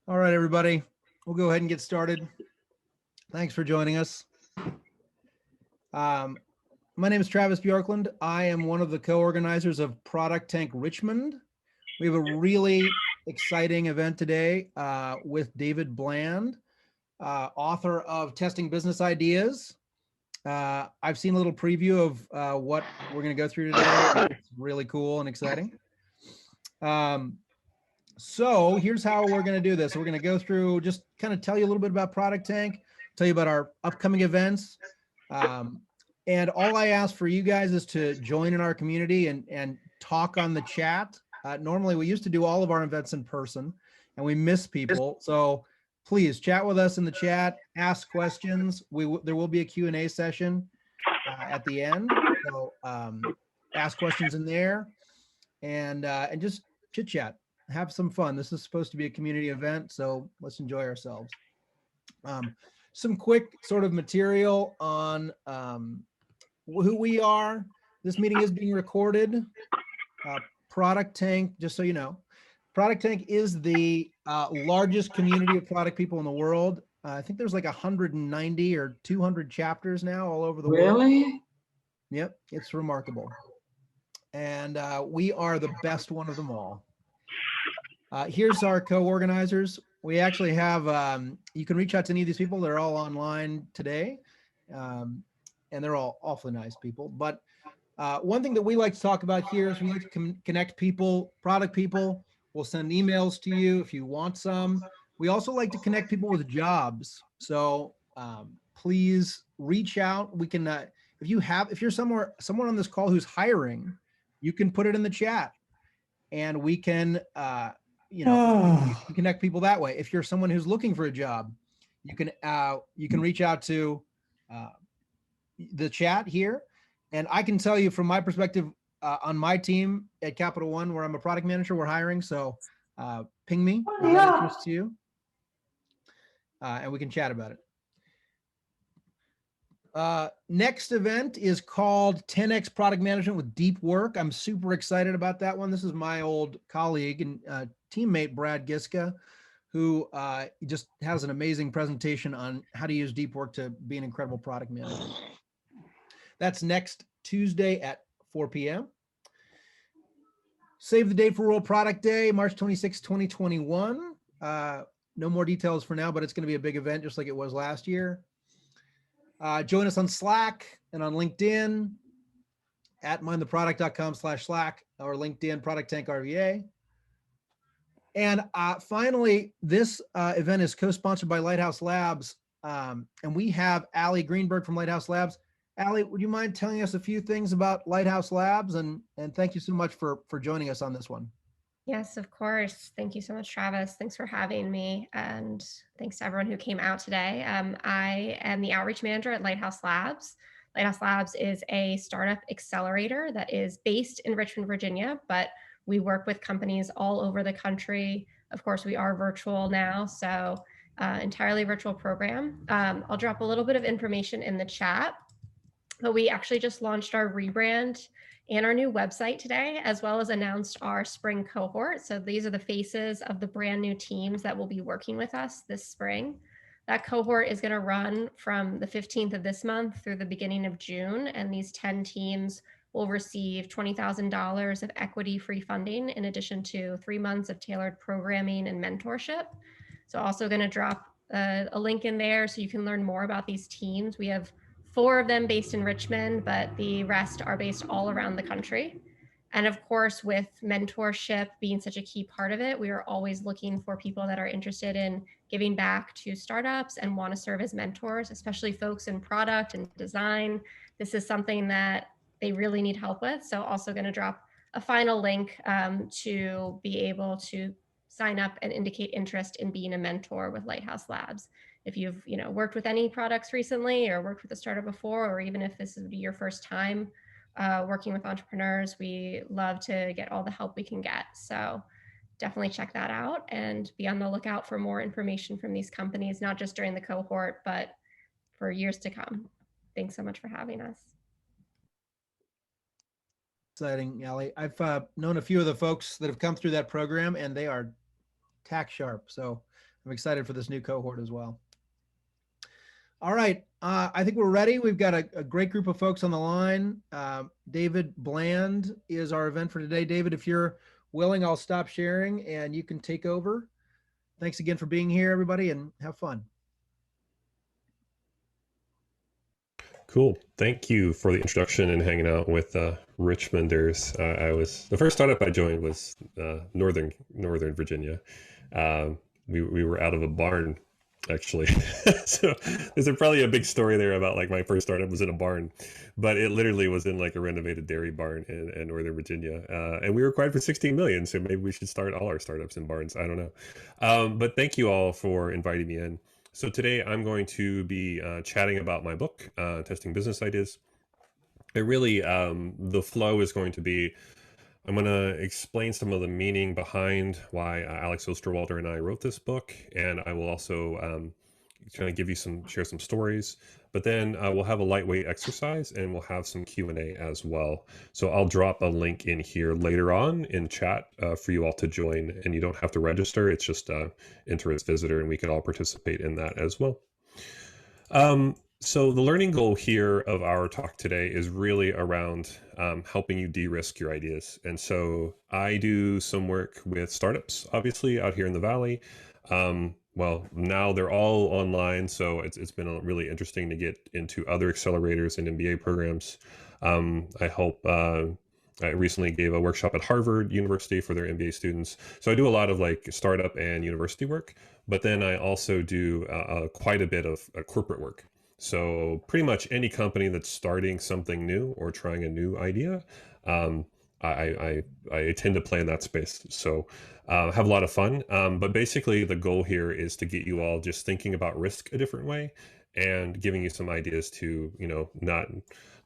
All right, everybody, we'll go ahead and get started. Thanks for joining us. My name is Travis Bjorklund. I am one of the co-organizers of ProductTank Richmond. We have a really exciting event today with David Bland, author of Testing Business Ideas. I've seen a little preview of what we're going to go through today. It's really cool and exciting. So here's how we're going to do this. We're going to go through, just kind of tell you a little bit about ProductTank, tell you about our upcoming events. And all I ask for you guys is to join in our community and talk on the chat. Normally we used to do all of our events in person and we miss people. So please chat with us in the chat, ask questions. There will be a Q&A session at the end. So ask questions in there and just chit chat. Have some fun. This is supposed to be a community event, so let's enjoy ourselves. Some quick sort of material on who we are. This meeting is being recorded. ProductTank, just so you know, ProductTank is the largest community of product people in the world. I think there's like 190 or 200 chapters now all over the world. Really? Yep, it's remarkable. And we are the best one of them all. Here's our co-organizers. We actually have, you can reach out to any of these people. They're all online today. And they're all awfully nice people. But one thing that we like to talk about here is we like to connect people, product people. We'll send emails to you if you want some. We also like to connect people with jobs. So please reach out. We can, if you're someone on this call who's hiring, you can put it in the chat and we can, you can connect people that way. If you're someone who's looking for a job, you can reach out to the chat here. And I can tell you from my perspective on my team at Capital One, where I'm a product manager, we're hiring. So ping me if that interests you, and we can chat about it. Next event is called 10X Product Management with Deep Work. I'm super excited about that one. This is my old colleague and teammate, Brad Giska, who just has an amazing presentation on how to use Deep Work to be an incredible product manager. That's next Tuesday at 4 p.m. Save the date for World Product Day, March 26, 2021. No more details for now, but it's going to be a big event just like it was last year. Join us on Slack and on LinkedIn at mindtheproduct.com/Slack or LinkedIn ProductTank RVA. And finally, this event is co-sponsored by Lighthouse Labs. And we have Allie Greenberg from Lighthouse Labs. Allie, would you mind telling us a few things about Lighthouse Labs? And thank you so much for joining us on this one. Yes, of course. Thank you so much, Travis. Thanks for having me. And thanks to everyone who came out today. I am the outreach manager at Lighthouse Labs. Lighthouse Labs is a startup accelerator that is based in Richmond, Virginia, but we work with companies all over the country. Of course, we are virtual now, so entirely virtual program. I'll drop a little bit of information in the chat, but we actually just launched our rebrand and our new website today, as well as announced our spring cohort. So these are the faces of the brand new teams that will be working with us this spring. That cohort is going to run from the 15th of this month through the beginning of June. And these 10 teams will receive $20,000 of equity-free funding in addition to 3 months of tailored programming and mentorship. So also going to drop a link in there so you can learn more about these teams. We have 4 of them based in Richmond, but the rest are based all around the country. And of course, with mentorship being such a key part of it, we are always looking for people that are interested in giving back to startups and want to serve as mentors, especially folks in product and design. This is something that they really need help with. So also going to drop a final link to be able to sign up and indicate interest in being a mentor with Lighthouse Labs. If you've worked with any products recently or worked with a startup before, or even if this is your first time working with entrepreneurs, we love to get all the help we can get. So definitely check that out and be on the lookout for more information from these companies, not just during the cohort, but for years to come. Thanks so much for having us. Exciting, Allie. I've known a few of the folks that have come through that program and they are tack sharp. So I'm excited for this new cohort as well. All right, I think we're ready. We've got a great group of folks on the line. David Bland is our event for today. David, if you're willing, I'll stop sharing and you can take over. Thanks again for being here, everybody, and have fun. Cool. Thank you for the introduction and hanging out with Richmonders. The first startup I joined was Northern Virginia. We were out of a barn, actually. So there's probably a big story there about like my first startup was in a barn, but it literally was in like a renovated dairy barn in Northern Virginia. And we were acquired for 16 million. So maybe we should start all our startups in barns. I don't know. But thank you all for inviting me in. So today I'm going to be chatting about my book, Testing Business Ideas. It really, the flow is going to be, I'm going to explain some of the meaning behind why Alex Osterwalder and I wrote this book. And I will also trying to give you share some stories, but then we'll have a lightweight exercise and we'll have some Q&A as well. So I'll drop a link in here later on in chat for you all to join, and you don't have to register. It's just enter as visitor and we can all participate in that as well. So the learning goal here of our talk today is really around helping you de-risk your ideas. And so I do some work with startups, obviously, out here in the Valley. Well, now they're all online, so it's been really interesting to get into other accelerators and MBA programs. I recently gave a workshop at Harvard University for their MBA students. So I do a lot of like startup and university work, but then I also do quite a bit of corporate work. So pretty much any company that's starting something new or trying a new idea, I tend to play in that space. So have a lot of fun. But basically the goal here is to get you all just thinking about risk a different way and giving you some ideas to,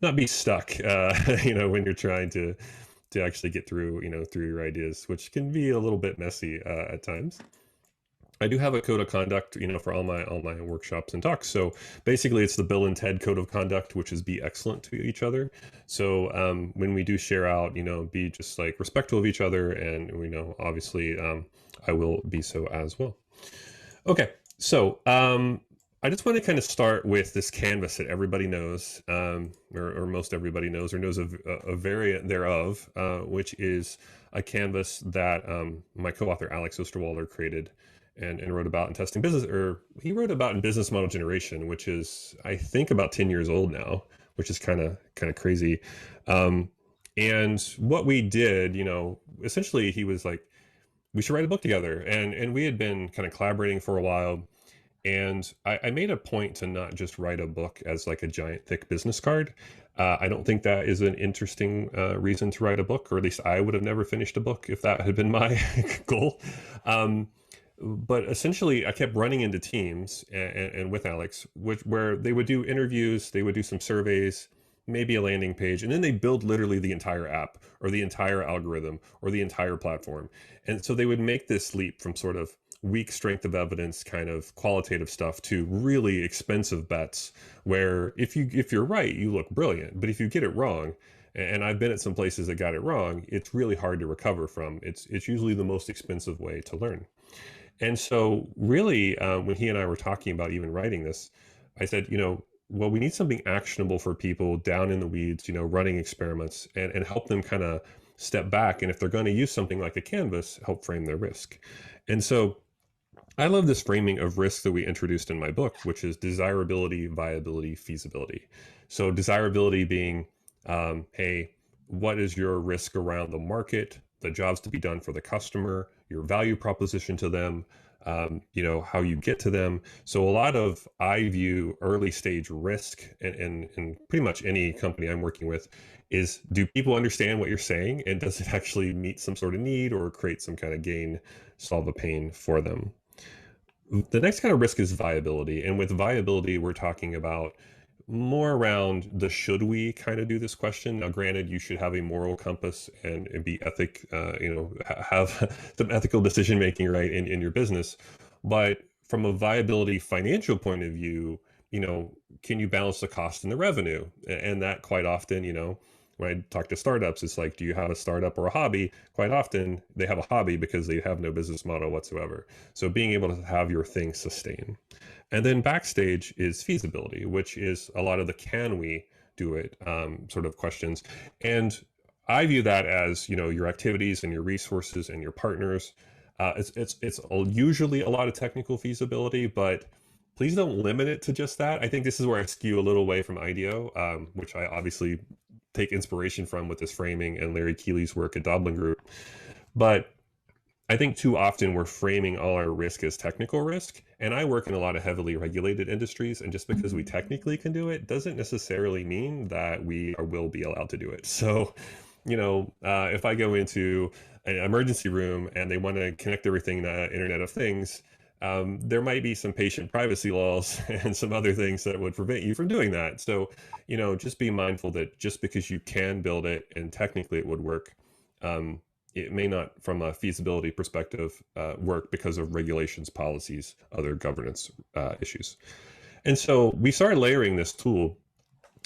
not be stuck, when you're trying to actually get through, through your ideas, which can be a little bit messy at times. I do have a code of conduct, for all my workshops and talks. So basically it's the Bill and Ted code of conduct, which is be excellent to each other. So when we do share out, be just like respectful of each other. And obviously I will be so as well. Okay. So I just want to kind of start with this canvas that everybody knows, or most everybody knows, or knows a variant thereof, which is a canvas that my co-author Alex Osterwalder created and wrote about in testing business, or he wrote about in business model generation, which is I think about 10 years old now, which is kind of crazy. And what we did, essentially he was like, we should write a book together, and we had been kind of collaborating for a while. And I made a point to not just write a book as like a giant thick business card. I don't think that is an interesting reason to write a book, or at least I would have never finished a book if that had been my goal. But essentially I kept running into teams and with Alex, where they would do interviews, they would do some surveys, maybe a landing page, and then they build literally the entire app or the entire algorithm or the entire platform. And so they would make this leap from sort of weak strength of evidence kind of qualitative stuff to really expensive bets where if you're right, you look brilliant. But if you get it wrong, and I've been at some places that got it wrong, it's really hard to recover from. It's usually the most expensive way to learn. And so really, when he and I were talking about even writing this, I said, well, we need something actionable for people down in the weeds, running experiments and help them kind of step back. And if they're going to use something like a canvas, help frame their risk. And so I love this framing of risk that we introduced in my book, which is desirability, viability, feasibility. So desirability being, hey, what is your risk around the market, the jobs to be done for the customer, your value proposition to them, how you get to them. So a lot of, I view early stage risk and pretty much any company I'm working with is, do people understand what you're saying? And does it actually meet some sort of need or create some kind of gain, solve a pain for them? The next kind of risk is viability. And with viability, we're talking about more around the should we kind of do this question. Now, granted, you should have a moral compass and be have some ethical decision making, right, in your business. But from a viability financial point of view, can you balance the cost and the revenue? And that quite often, when I talk to startups, it's like, do you have a startup or a hobby? Quite often they have a hobby because they have no business model whatsoever. So being able to have your thing sustain. And then backstage is feasibility, which is a lot of the can we do it sort of questions. And I view that as, you know, your activities and your resources and your partners. It's usually a lot of technical feasibility, but please don't limit it to just that. I think this is where I skew a little away from IDEO, which I obviously take inspiration from with this framing and Larry Keeley's work at Doblin Group. But I think too often we're framing all our risk as technical risk. And I work in a lot of heavily regulated industries. And just because we technically can do it doesn't necessarily mean that we will be allowed to do it. So, you know, if I go into an emergency room and they want to connect everything to Internet of Things, there might be some patient privacy laws and some other things that would prevent you from doing that. So, you know, just be mindful that just because you can build it and technically it would work, it may not, from a feasibility perspective, work because of regulations, policies, other governance issues. And so we started layering this tool,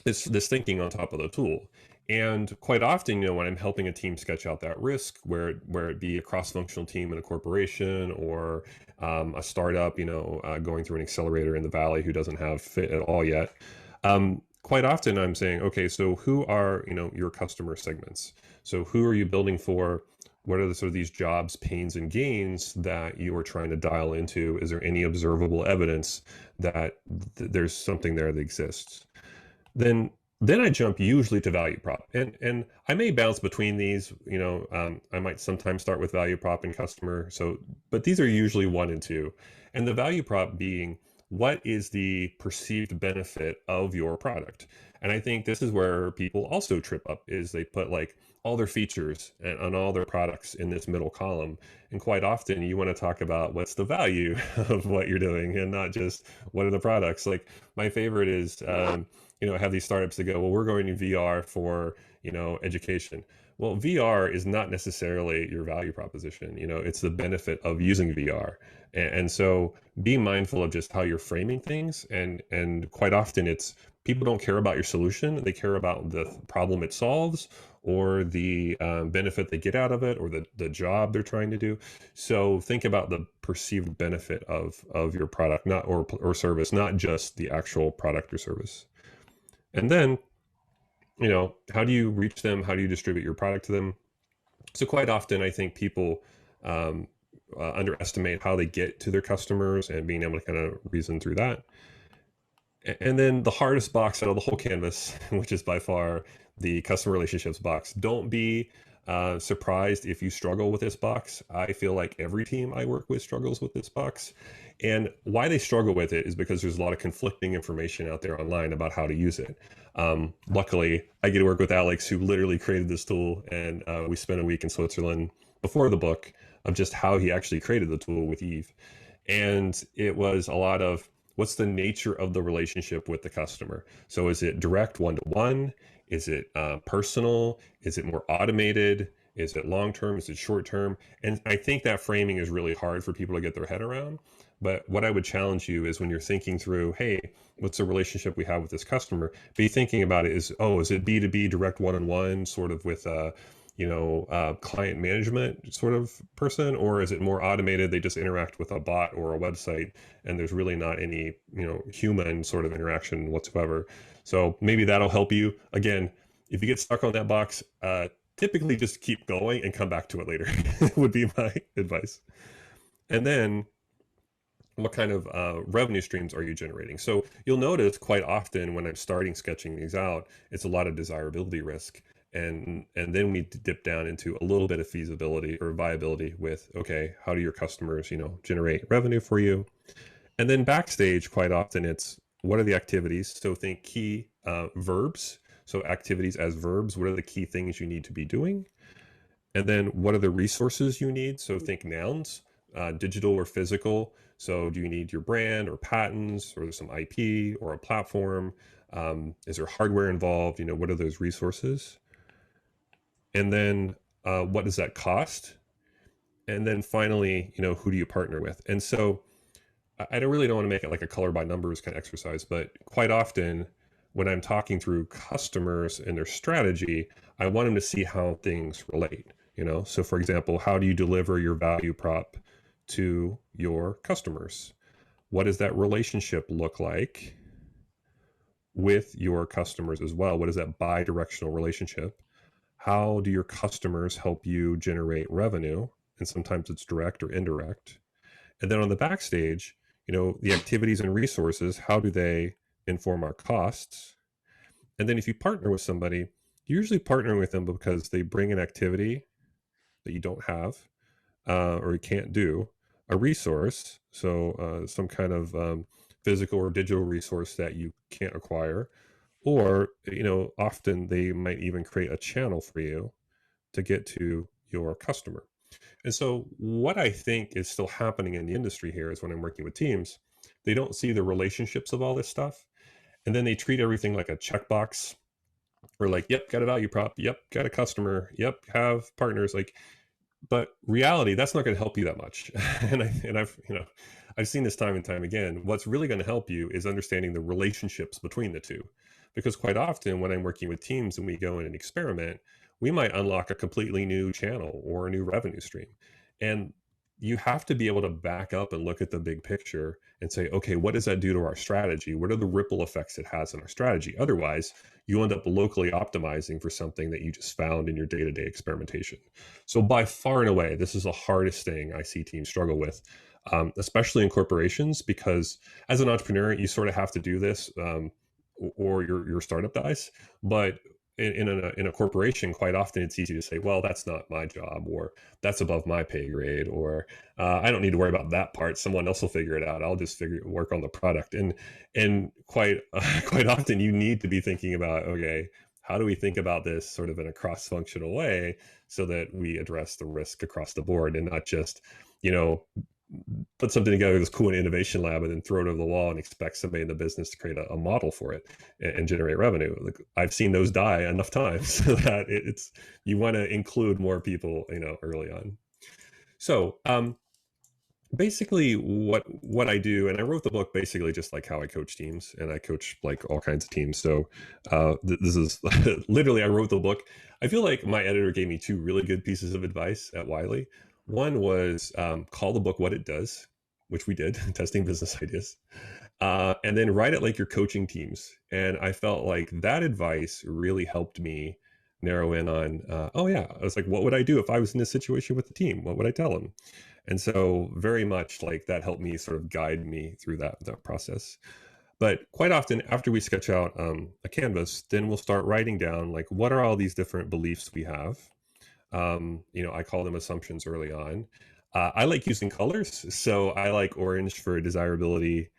this thinking on top of the tool. And quite often, you know, when I'm helping a team sketch out that risk, where it be a cross-functional team in a corporation or a startup, you know, going through an accelerator in the Valley who doesn't have fit at all yet, quite often I'm saying, okay, so who are, you know, your customer segments? So who are you building for? What are the sort of these jobs, pains, and gains that you are trying to dial into? Is there any observable evidence that there's something there that exists? Then I jump usually to value prop, and I may bounce between these. You know, I might sometimes start with value prop and customer. So, but these are usually 1 and 2, and the value prop being what is the perceived benefit of your product. And I think this is where people also trip up, is they put like all their features and on all their products in this middle column. And quite often you want to talk about what's the value of what you're doing and not just what are the products. Like my favorite is, you know, have these startups that go, well, we're going to VR for, you know, education. Well, VR is not necessarily your value proposition. You know, it's the benefit of using VR. And so be mindful of just how you're framing things. And quite often it's people don't care about your solution. They care about the problem it solves or the benefit they get out of it or the job they're trying to do. So think about the perceived benefit of your product, not or service, not just the actual product or service. And then, you know, how do you reach them? How do you distribute your product to them? So quite often, I think people underestimate how they get to their customers and being able to kind of reason through that. And then the hardest box out of the whole canvas, which is by far the customer relationships box. Don't be surprised if you struggle with this box. I feel like every team I work with struggles with this box. And why they struggle with it is because there's a lot of conflicting information out there online about how to use it. Luckily, I get to work with Alex, who literally created this tool. And we spent a week in Switzerland before the book of just how he actually created the tool with Eve. And it was a lot of, what's the nature of the relationship with the customer? So is it direct one-to-one? Is it personal? Is it more automated? Is it long-term? Is it short-term? And I think that framing is really hard for people to get their head around. But what I would challenge you is when you're thinking through, hey, what's the relationship we have with this customer? Be thinking about it is, oh, is it B2B direct one-on-one sort of with client management sort of person, or is it more automated? They just interact with a bot or a website and there's really not any, human sort of interaction whatsoever. So maybe that'll help you. Again, if you get stuck on that box, typically just keep going and come back to it later would be my advice. And then what kind of revenue streams are you generating? So you'll notice quite often when I'm starting sketching these out, it's a lot of desirability risk. And then we dip down into a little bit of feasibility or viability with, okay, how do your customers, generate revenue for you? And then backstage, quite often it's, what are the activities? So think key verbs. So activities as verbs, what are the key things you need to be doing? And then what are the resources you need? So think nouns, digital or physical. So do you need your brand or patents or some IP or a platform? Is there hardware involved? What are those resources? And then what does that cost? And then finally, who do you partner with? And so I don't want to make it like a color by numbers kind of exercise, but quite often when I'm talking through customers and their strategy, I want them to see how things relate, you know? So for example, how do you deliver your value prop to your customers? What does that relationship look like with your customers as well? What is that bi-directional relationship? How do your customers help you generate revenue? And sometimes it's direct or indirect. And then on the backstage, you know, the activities and resources, how do they inform our costs? And then if you partner with somebody, you're usually partnering with them because they bring an activity that you don't have, or you can't do, a resource, so some kind of physical or digital resource that you can't acquire, or you know, often they might even create a channel for you to get to your customer. And so what I think is still happening in the industry here is when I'm working with teams, they don't see the relationships of all this stuff, and then they treat everything like a checkbox, or like, yep, got a value prop, yep, got a customer, yep, have partners, like, but reality, that's not going to help you that much. I've, you know, I've seen this time and time again. What's really going to help you is understanding the relationships between the two, because quite often when I'm working with teams and we go in and experiment, we might unlock a completely new channel or a new revenue stream. And you have to be able to back up and look at the big picture and say, okay, what does that do to our strategy? What are the ripple effects it has on our strategy? Otherwise, you end up locally optimizing for something that you just found in your day-to-day experimentation. So by far and away, this is the hardest thing I see teams struggle with, especially in corporations, because as an entrepreneur, you sort of have to do this, or your startup dies. But in a corporation, quite often it's easy to say, well, that's not my job, or that's above my pay grade, or I don't need to worry about that part. Someone else will figure it out. I'll just work on the product. And quite quite often you need to be thinking about, okay, how do we think about this sort of in a cross-functional way so that we address the risk across the board, and not just, you know, put something together that's cool in innovation lab and then throw it over the wall and expect somebody in the business to create a model for it and generate revenue. Like, I've seen those die enough times so that it's, you want to include more people, you know, early on. So basically what I do, and I wrote the book basically just like how I coach teams, and I coach like all kinds of teams. So this is literally, I wrote the book. I feel like my editor gave me two really good pieces of advice at Wiley. One was call the book what it does, which we did, testing business ideas, and then write it like you're coaching teams. And I felt like that advice really helped me narrow in on, oh yeah, I was like, what would I do if I was in this situation with the team? What would I tell them? And so very much like that helped me sort of guide me through that process. But quite often after we sketch out a canvas, then we'll start writing down, like, what are all these different beliefs we have? You know, I call them assumptions early on. I like using colors. So I like orange for desirability,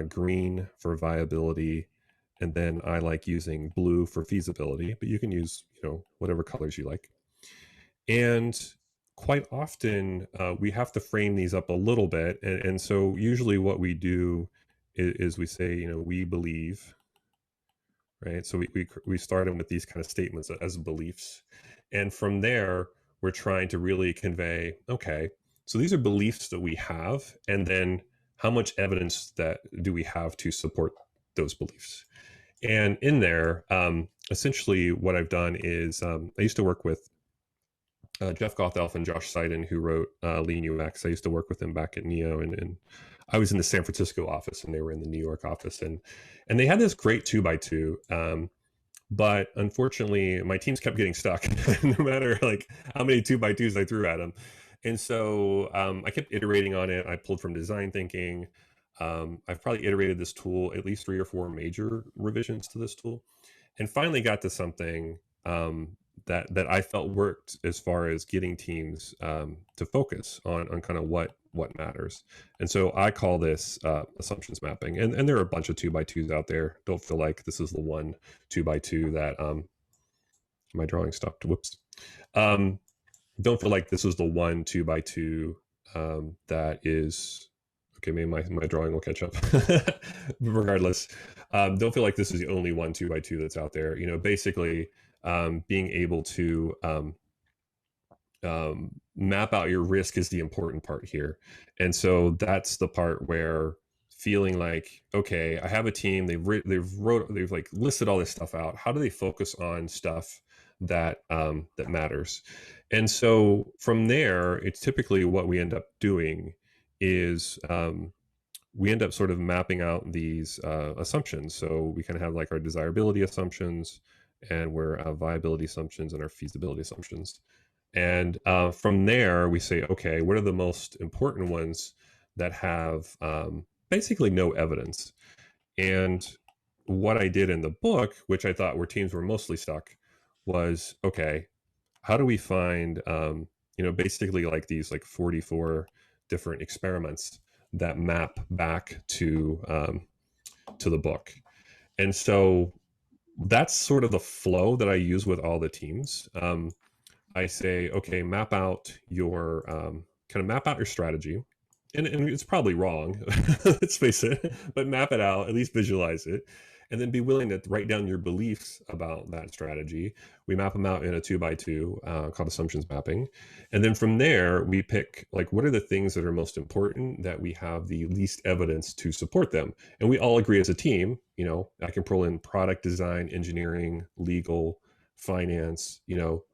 green for viability, and then I like using blue for feasibility, but you can use, you know, whatever colors you like. And quite often we have to frame these up a little bit. And so usually what we do is we say, you know, we believe, right? So we start them with these kind of statements as beliefs. And from there, we're trying to really convey, okay, so these are beliefs that we have, and then how much evidence that do we have to support those beliefs? And in there, essentially what I've done is I used to work with Jeff Gothelf and Josh Seiden, who wrote Lean UX. I used to work with them back at Neo, and I was in the San Francisco office, and they were in the New York office, and they had this great 2x2. But unfortunately, my teams kept getting stuck, no matter like how many 2x2s I threw at them. And so I kept iterating on it. I pulled from design thinking. I've probably iterated this tool at least 3 or 4 major revisions to this tool, and finally got to something that I felt worked as far as getting teams to focus on kind of what matters. And so I call this assumptions mapping. And there are a bunch of 2x2s out there. Don't feel like this is the one 2x2 that my drawing stopped. Whoops. Don't feel like this is the one 2x2 that is okay. Maybe my drawing will catch up. Regardless, don't feel like this is the only one 2x2 that's out there. You know, basically being able to map out your risk is the important part here. And so that's the part where feeling like, okay, I have a team. They've like listed all this stuff out. How do they focus on stuff that that matters? And so from there, it's typically what we end up doing is we end up sort of mapping out these assumptions. So we kind of have like our desirability assumptions, and we're viability assumptions, and our feasibility assumptions. And from there, we say, okay, what are the most important ones that have basically no evidence? And what I did in the book, which I thought where teams were mostly stuck, was okay, how do we find, basically like these like 44 different experiments that map back to the book? And so that's sort of the flow that I use with all the teams. I say, okay, map out your kind of map out your strategy, and it's probably wrong, let's face it, but map it out, at least visualize it, and then be willing to write down your beliefs about that strategy. We map them out in a 2x2 called assumptions mapping, and then from there we pick like what are the things that are most important that we have the least evidence to support them, and we all agree as a team. I can pull in product design, engineering, legal, finance,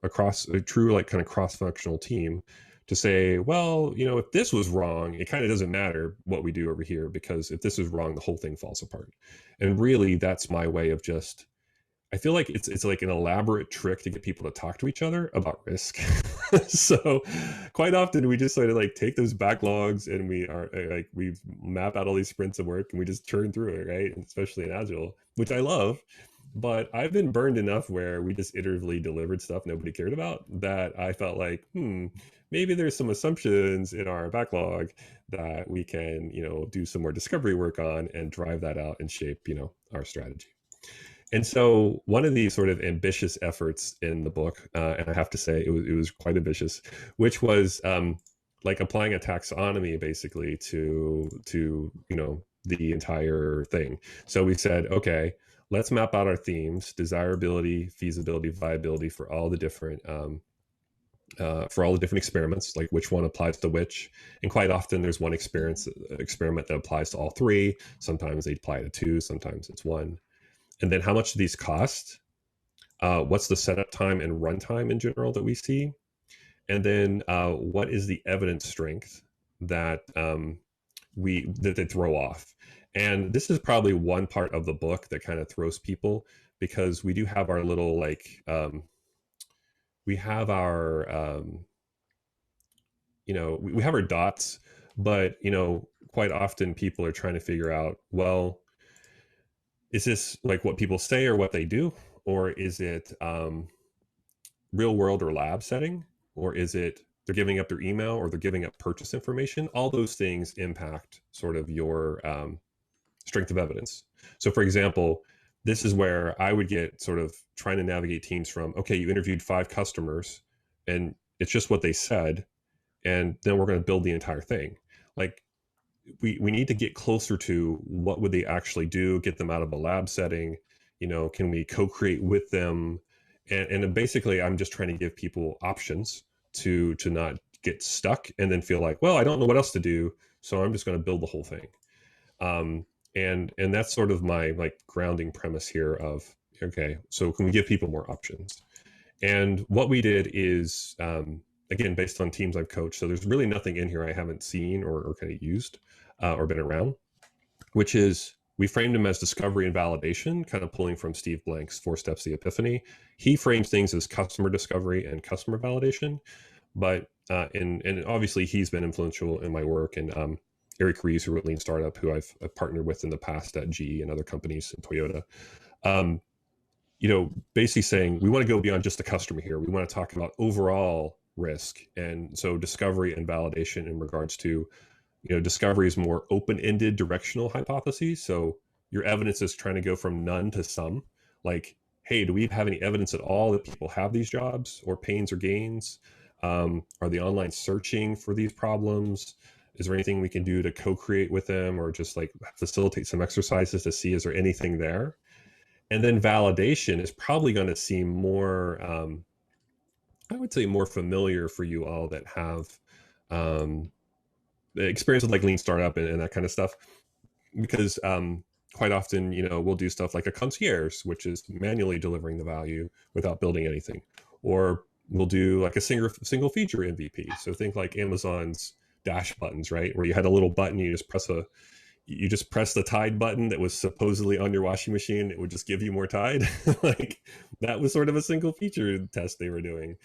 across a true like kind of cross-functional team to say, well, if this was wrong, it kind of doesn't matter what we do over here, because if this is wrong, the whole thing falls apart. And really, that's my way of just, I feel like it's like an elaborate trick to get people to talk to each other about risk. So quite often we just sort of like take those backlogs and we map out all these sprints of work and we just churn through it, right? And especially in Agile, which I love. But I've been burned enough where we just iteratively delivered stuff nobody cared about, that I felt like, maybe there's some assumptions in our backlog that we can, do some more discovery work on and drive that out and shape, our strategy. And so one of these sort of ambitious efforts in the book, and I have to say it was quite ambitious, which was like applying a taxonomy basically to the entire thing. So we said, okay, let's map out our themes: desirability, feasibility, viability, for all the different experiments, like which one applies to which. And quite often there's one experiment that applies to all three. Sometimes they apply to two, sometimes it's one. And then how much do these cost? What's the setup time and runtime in general that we see? And then what is the evidence strength that that they throw off? And this is probably one part of the book that kind of throws people, because we do have our little like we have our we have our dots, but quite often people are trying to figure out, well, is this like what people say or what they do, or is it real world or lab setting, or is it they're giving up their email or they're giving up purchase information? All those things impact sort of your strength of evidence. So for example, this is where I would get sort of trying to navigate teams from, okay, you interviewed 5 customers and it's just what they said, and then we're going to build the entire thing. Like we need to get closer to what would they actually do, get them out of a lab setting, can we co-create with them? And basically I'm just trying to give people options to not get stuck and then feel like, well, I don't know what else to do, so I'm just going to build the whole thing. And that's sort of my like grounding premise here of, okay, so can we give people more options? And what we did is, again, based on teams I've coached, so there's really nothing in here I haven't seen or kind of used or been around, which is we framed them as discovery and validation, kind of pulling from Steve Blank's 4 Steps to the Epiphany. He frames things as customer discovery and customer validation, but and obviously he's been influential in my work. And Eric Ries, who wrote Lean Startup, who I've partnered with in the past at GE and other companies and Toyota, basically saying we want to go beyond just the customer here. We want to talk about overall risk. And so discovery and validation in regards to, discovery is more open-ended directional hypotheses. So your evidence is trying to go from none to some, like, hey, do we have any evidence at all that people have these jobs or pains or gains? Are they online searching for these problems? Is there anything we can do to co-create with them, or just like facilitate some exercises to see, is there anything there? And then validation is probably going to seem more, I would say, more familiar for you all that have experience with like Lean Startup and that kind of stuff. because quite often, we'll do stuff like a concierge, which is manually delivering the value without building anything, or we'll do like a single feature MVP. So think like Amazon's dash buttons, right, where you had a little button, you just press the Tide button that was supposedly on your washing machine, it would just give you more Tide. Like that was sort of a single feature test they were doing.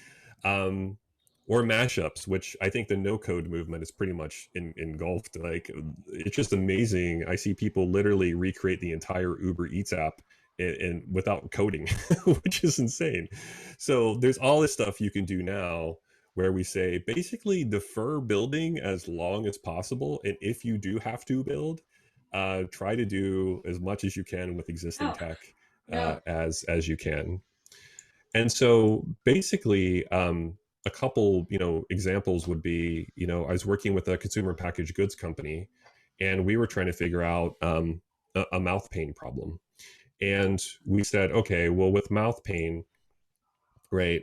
Or mashups, which I think the no code movement is pretty much engulfed. Like it's just amazing. I see people literally recreate the entire Uber Eats app and without coding, which is insane. So there's all this stuff you can do now where we say basically defer building as long as possible. And if you do have to build, try to do as much as you can with existing tech as you can. And so basically, a couple, examples would be, I was working with a consumer packaged goods company, and we were trying to figure out a mouth pain problem. And we said, okay, well, with mouth pain, right,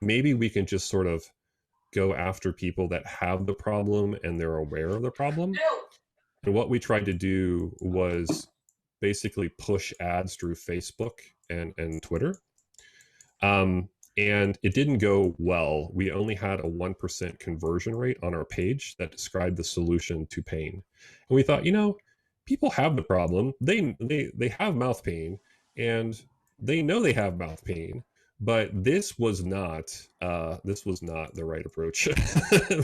maybe we can just sort of go after people that have the problem and they're aware of the problem. And what we tried to do was basically push ads through Facebook and Twitter. And it didn't go well. We only had a 1% conversion rate on our page that described the solution to pain. And we thought, people have the problem. They have mouth pain, and they know they have mouth pain. But this was not the right approach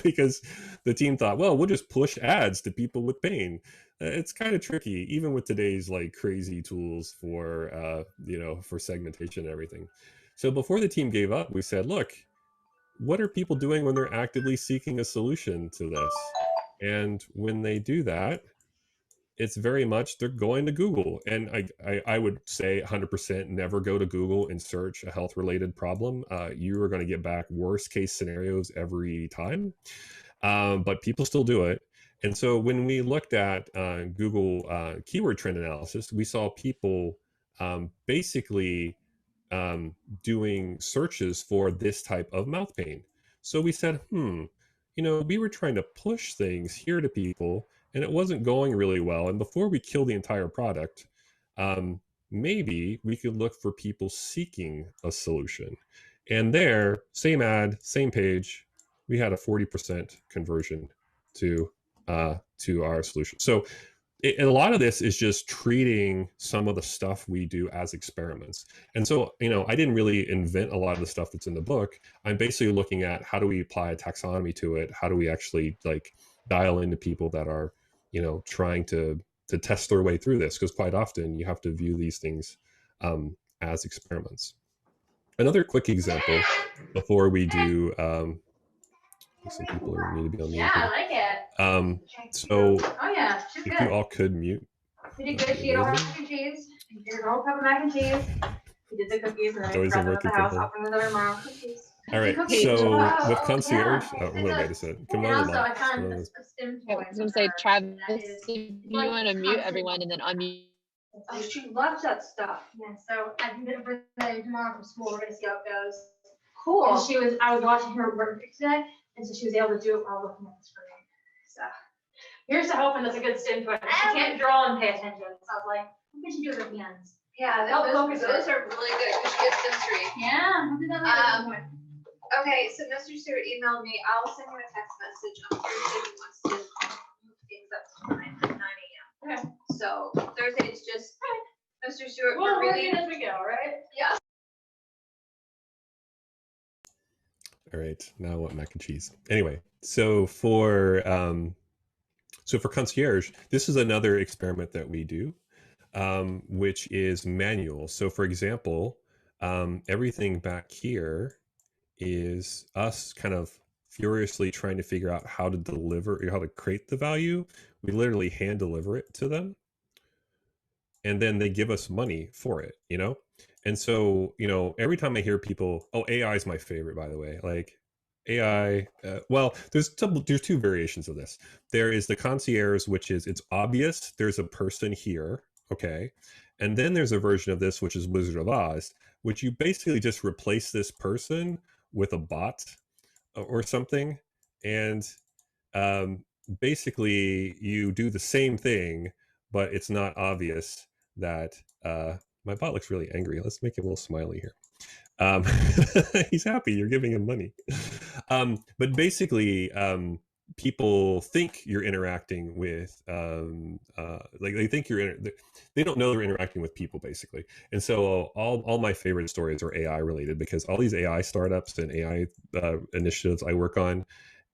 because the team thought, well, we'll just push ads to people with pain. It's kind of tricky, even with today's like crazy tools for for segmentation and everything. So before the team gave up, we said, look, what are people doing when they're actively seeking a solution to this? And when they do that, it's very much they're going to Google. And I would say 100% never go to Google and search a health related problem. You are going to get back worst case scenarios every time. But people still do it. And so when we looked at Google keyword trend analysis, we saw people basically doing searches for this type of mouth pain. So we said, we were trying to push things here to people and it wasn't going really well. And before we kill the entire product, maybe we could look for people seeking a solution. And there, same ad, same page, we had a 40% conversion to our solution. So a lot of this is just treating some of the stuff we do as experiments. And so, I didn't really invent a lot of the stuff that's in the book. I'm basically looking at how do we apply a taxonomy to it? How do we actually like dial into people that are, trying to test their way through this? Because quite often you have to view these things as experiments. Another quick example before we do, some people need to be on mute. Yeah, I like it. So oh yeah, she's if good. you all could mute. She did good. She ate all her mac and cheese. She did her whole cup of mac and cheese. She did the cookies and then Always brought a them to working the house. couple. I'll bring them to tomorrow. Cookies. All right, Cookies. so Oh, with concierge, yeah. wait a second. Come And on, also, Mom. I found a stem I toy. was going to say, Travis, That is if you like want to mute constant- everyone and then unmute. Oh, she loves that stuff. Yeah, so I can get her birthday tomorrow from school. We're gonna see how it goes. Cool. And I was watching her work today, and so she was able to do it while looking at the screen. So here's to hoping that's a good stem toy. She can't draw and pay attention. So I was like, what can she do with her hands? Yeah, those are really good because she gets sensory. Yeah, I'll do that later. Okay, so Mr. Stewart emailed me. I'll send you a text message on Thursday. He wants to move things up to 9 a.m. Okay. So Thursday is just Mr. Stewart. Well, we're we're reading. as we go, right? Yeah. All right, now I want mac and cheese. Anyway, so for concierge, this is another experiment that we do, which is manual. So for example, everything back here is us kind of furiously trying to figure out how to deliver, or how to create the value. We literally hand deliver it to them, and then they give us money for it, And so, every time I hear people, AI is my favorite, by the way, like AI, well, there's two variations of this. There is the concierge, which is, it's obvious there's a person here, okay? And then there's a version of this, which is Wizard of Oz, which you basically just replace this person with a bot or something. And basically you do the same thing, but it's not obvious that my bot looks really angry. Let's make him a little smiley here. He's happy you're giving him money. But basically, people think you're interacting with, like they think they don't know they're interacting with people, basically. And so all my favorite stories are AI related, because all these AI startups and AI initiatives I work on,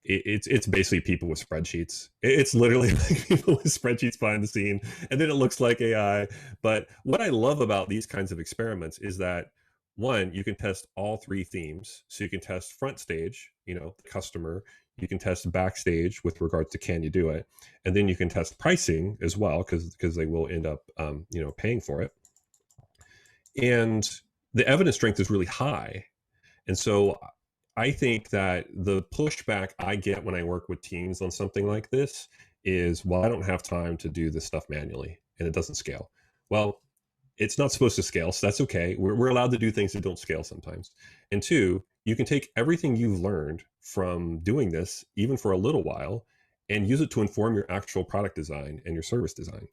it's basically people with spreadsheets. It's literally like people with spreadsheets behind the scene, and then it looks like AI. But what I love about these kinds of experiments is that, one, you can test all three themes. So you can test front stage, the customer. You can test backstage with regards to can you do it, and then you can test pricing as well, because they will end up paying for it. And the evidence strength is really high. And so I think that the pushback I get when I work with teams on something like this is, well, I don't have time to do this stuff manually and it doesn't scale. Well, it's not supposed to scale, so that's okay. We're allowed to do things that don't scale sometimes. And two, you can take everything you've learned from doing this, even for a little while, and use it to inform your actual product design and your service design.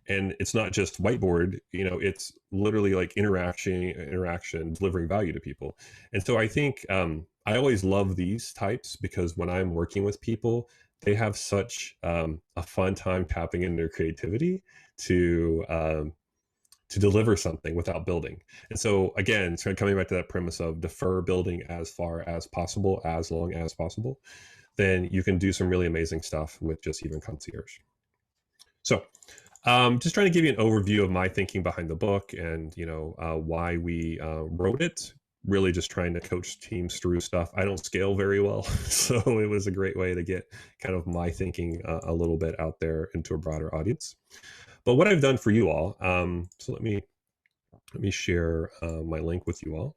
And it's not just whiteboard, it's literally like interaction, delivering value to people. And so I think I always love these types, because when I'm working with people, they have such a fun time tapping into their creativity to deliver something without building. And so again, it's coming back to that premise of defer building as far as possible, as long as possible, then you can do some really amazing stuff with just even concierge. So just trying to give you an overview of my thinking behind the book, and why we wrote it. Really just trying to coach teams through stuff. I don't scale very well, so it was a great way to get kind of my thinking a little bit out there into a broader audience. But what I've done for you all, so let me share my link with you all.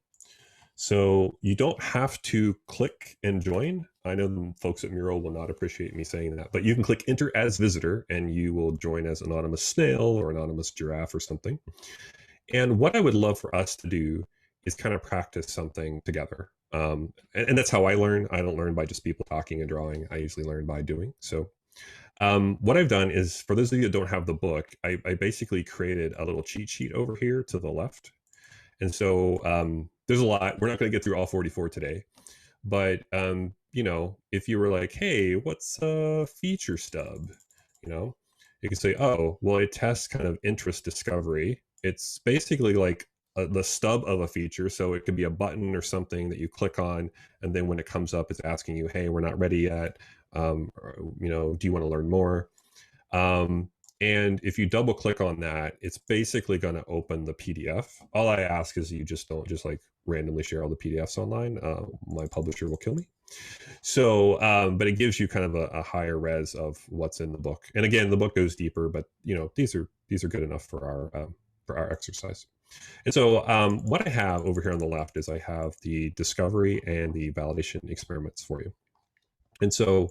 So you don't have to click and join. I know the folks at Mural will not appreciate me saying that, but you can click enter as visitor and you will join as anonymous snail or anonymous giraffe or something. And what I would love for us to do is kind of practice something together. And that's how I learn. I don't learn by just people talking and drawing. I usually learn by doing. So what I've done is, for those of you that don't have the book, I basically created a little cheat sheet over here to the left. And so there's a lot. We're not going to get through all 44 today. But, if you were like, hey, what's a feature stub? You can say, oh, well, it tests kind of interest discovery. It's basically like the stub of a feature. So it could be a button or something that you click on. And then when it comes up, it's asking you, hey, we're not ready yet. Do you want to learn more? And if you double click on that, it's basically going to open the PDF. All I ask is you just don't just like randomly share all the PDFs online. My publisher will kill me. So, but it gives you kind of a higher res of what's in the book. And again, the book goes deeper, but these are good enough for our exercise. And so what I have over here on the left is I have the discovery and the validation experiments for you. And so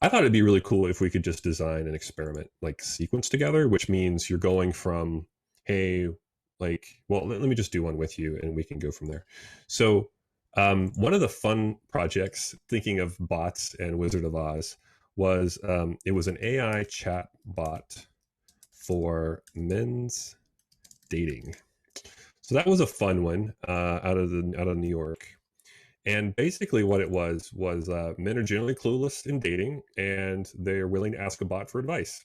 I thought it'd be really cool if we could just design an experiment like sequence together, which means you're going from, hey, like, well, let me just do one with you and we can go from there. So one of the fun projects, thinking of bots and Wizard of Oz, was it was an AI chat bot for men's dating. So that was a fun one out of New York. And basically what it was men are generally clueless in dating and they're willing to ask a bot for advice.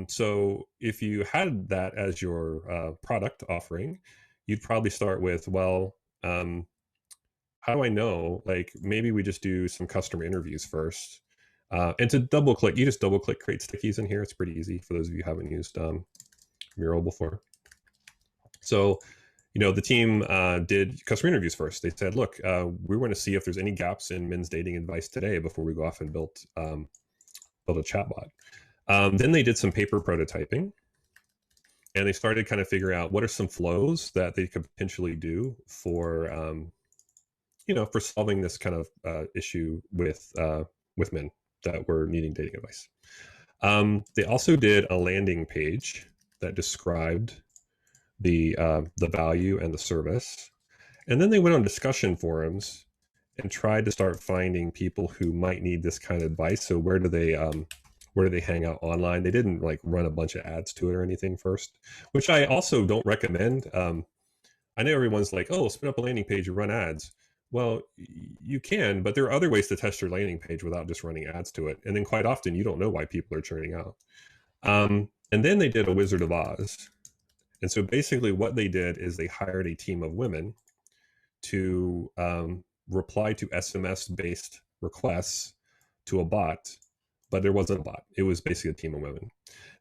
So if you had that as your product offering, you'd probably start with, well, how do I know? Like, maybe we just do some customer interviews first. And to double click, you just double click create stickies in here. It's pretty easy for those of you who haven't used Mural before. So the team did customer interviews first. They said, look, we want to see if there's any gaps in men's dating advice today before we go off and build a chatbot. Then they did some paper prototyping, and they started kind of figuring out what are some flows that they could potentially do for, for solving this kind of issue with men that were needing dating advice. They also did a landing page that described the value and the service. And then they went on discussion forums and tried to start finding people who might need this kind of advice. So where do they where do they hang out online. They didn't like run a bunch of ads to it or anything first, which I also don't recommend. I know everyone's like, oh, spin up a landing page and run ads. Well, you can, but there are other ways to test your landing page without just running ads to it. And then quite often you don't know why people are churning out. And then they did a Wizard of Oz. And so basically what they did is they hired a team of women to reply to SMS-based requests to a bot, but there wasn't a bot. It was basically a team of women.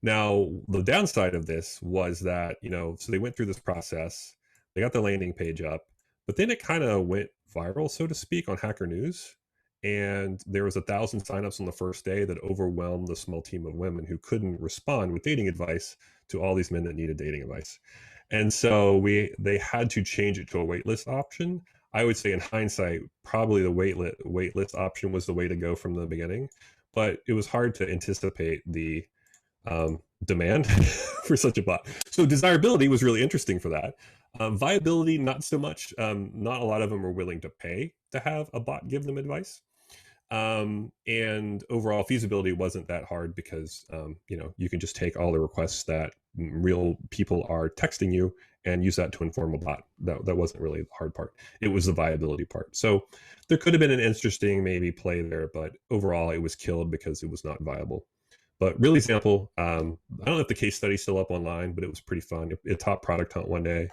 Now, the downside of this was that, so they went through this process, they got the landing page up, but then it kind of went viral, so to speak, on Hacker News. And there was 1,000 signups on the first day that overwhelmed the small team of women who couldn't respond with dating advice to all these men that needed dating advice. And so they had to change it to a waitlist option. I would say in hindsight, probably the waitlist option was the way to go from the beginning, but it was hard to anticipate the demand for such a bot. So desirability was really interesting for that. Viability, not so much. Not a lot of them were willing to pay to have a bot give them advice. And overall feasibility wasn't that hard because, you can just take all the requests that real people are texting you and use that to inform a bot. That wasn't really the hard part. It was the viability part. So there could have been an interesting maybe play there, but overall it was killed because it was not viable. But real example, I don't know if the case study's still up online, but it was pretty fun. It topped Product Hunt one day.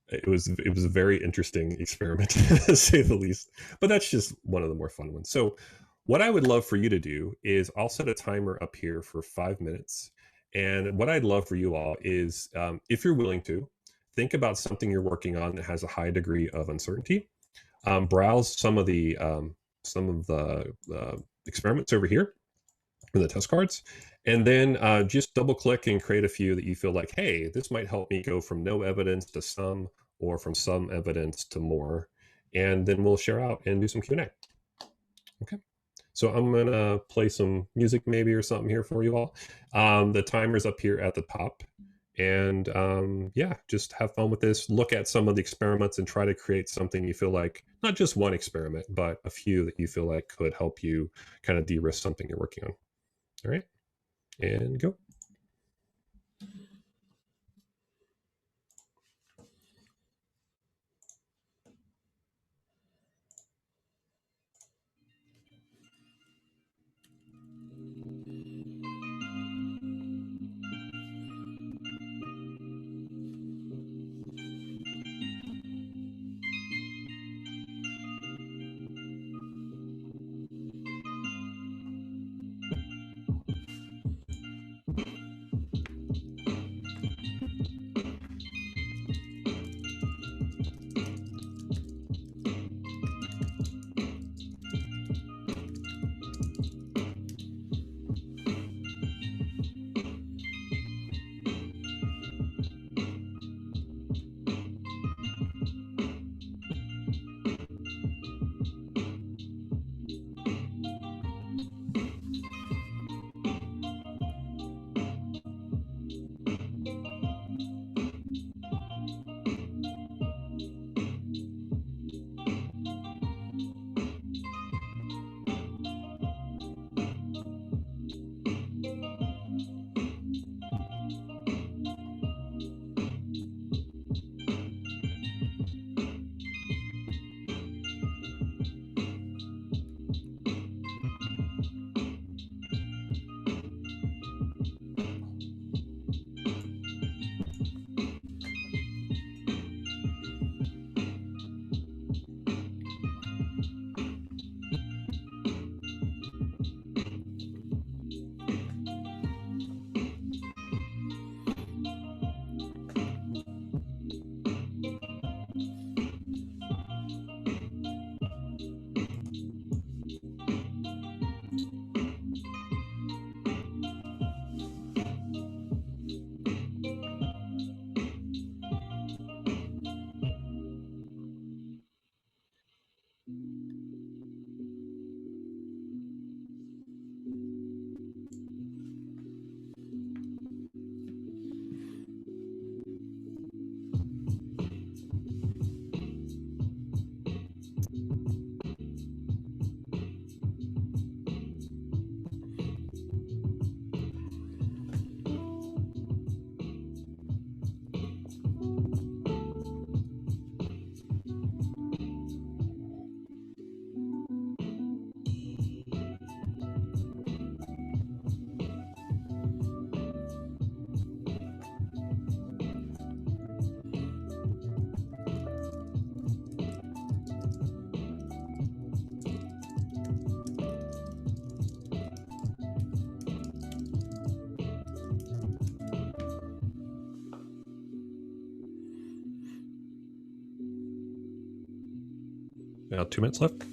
It was a very interesting experiment, to say the least. But that's just one of the more fun ones. So what I would love for you to do is I'll set a timer up here for 5 minutes. And what I'd love for you all is, if you're willing to, think about something you're working on that has a high degree of uncertainty. Browse some of the experiments over here, or the test cards, and then just double click and create a few that you feel like, hey, this might help me go from no evidence to some, or from some evidence to more. And then we'll share out and do some Q&A. Okay. So I'm going to play some music maybe or something here for you all. The timer's up here at the top. And yeah, just have fun with this. Look at some of the experiments and try to create something you feel like, not just one experiment, but a few that you feel like could help you kind of de-risk something you're working on. All right, and go. About 2 minutes left.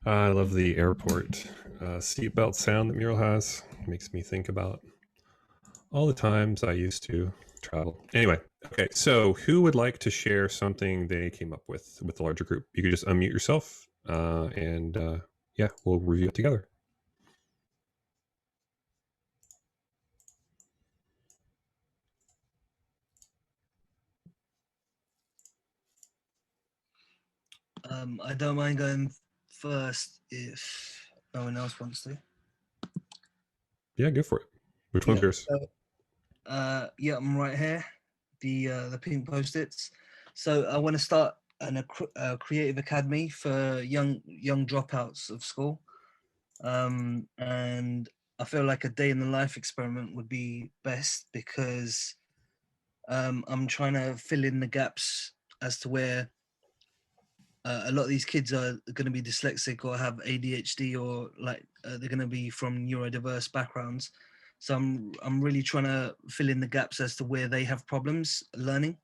I love the airport seatbelt sound that Mural has. It makes me think about all the times I used to travel. Anyway, okay, so who would like to share something they came up with the larger group? You could just unmute yourself and yeah, we'll review it together. I don't mind going first if no one else wants to. Yeah, go for it. Which one's yours? Yeah, I'm right here. The pink post-its. So I want to start a creative academy for young dropouts of school, and I feel like a day in the life experiment would be best because I'm trying to fill in the gaps as to where a lot of these kids are going to be dyslexic or have ADHD or like they're going to be from neurodiverse backgrounds. So I'm really trying to fill in the gaps as to where they have problems learning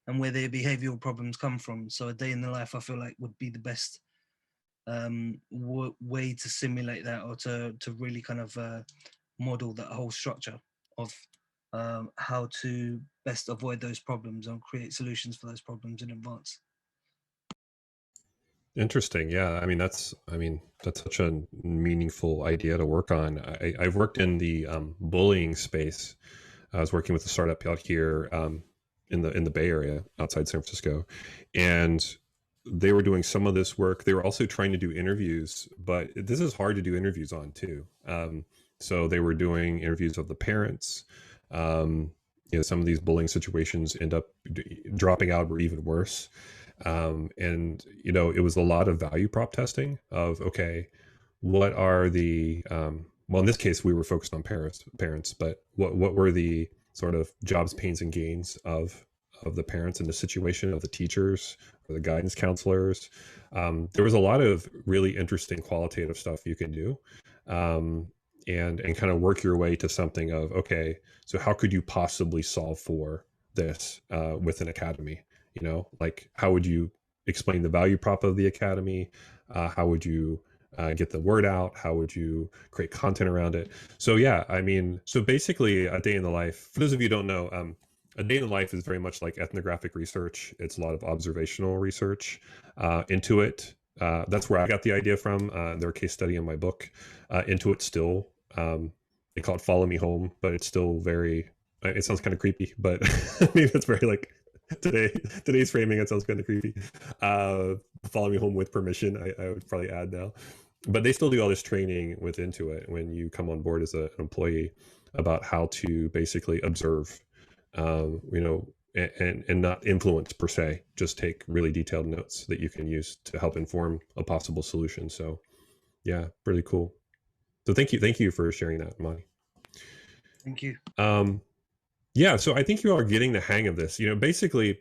and where their behavioral problems come from. So a day in the life I feel like would be the best way to simulate that, or to really kind of model that whole structure of how to best avoid those problems and create solutions for those problems in advance. Interesting. Yeah. I mean, that's such a meaningful idea to work on. I've worked in the bullying space. I was working with a startup out here in the Bay Area outside San Francisco, and they were doing some of this work. They were also trying to do interviews, but this is hard to do interviews on too. So they were doing interviews of the parents. You know, some of these bullying situations end up dropping out or even worse. And, you know, it was a lot of value prop testing of, okay, what are the, well, in this case, we were focused on parents, but what were the sort of jobs, pains, and gains of the parents in the situation, of the teachers or the guidance counselors? There was a lot of really interesting qualitative stuff you can do. And kind of work your way to something of, okay, so how could you possibly solve for this with an academy? You know, like how would you explain the value prop of the academy? How would you get the word out? How would you create content around it? So yeah, I mean, so basically a day in the life, for those of you who don't know, a day in the life is very much like ethnographic research. It's a lot of observational research into it. That's where I got the idea from. Their case study in my book. Into it still, they call it Follow Me Home, but it's still very, it sounds kind of creepy, but I mean, it's very like Today's framing, it sounds kind of creepy. Follow me home with permission, I would probably add now. But they still do all this training with Intuit when you come on board as an employee about how to basically observe, and not influence per se, just take really detailed notes that you can use to help inform a possible solution. So yeah, pretty cool. So thank you for sharing that, Monty. Thank you. Yeah, so I think you all are getting the hang of this. basically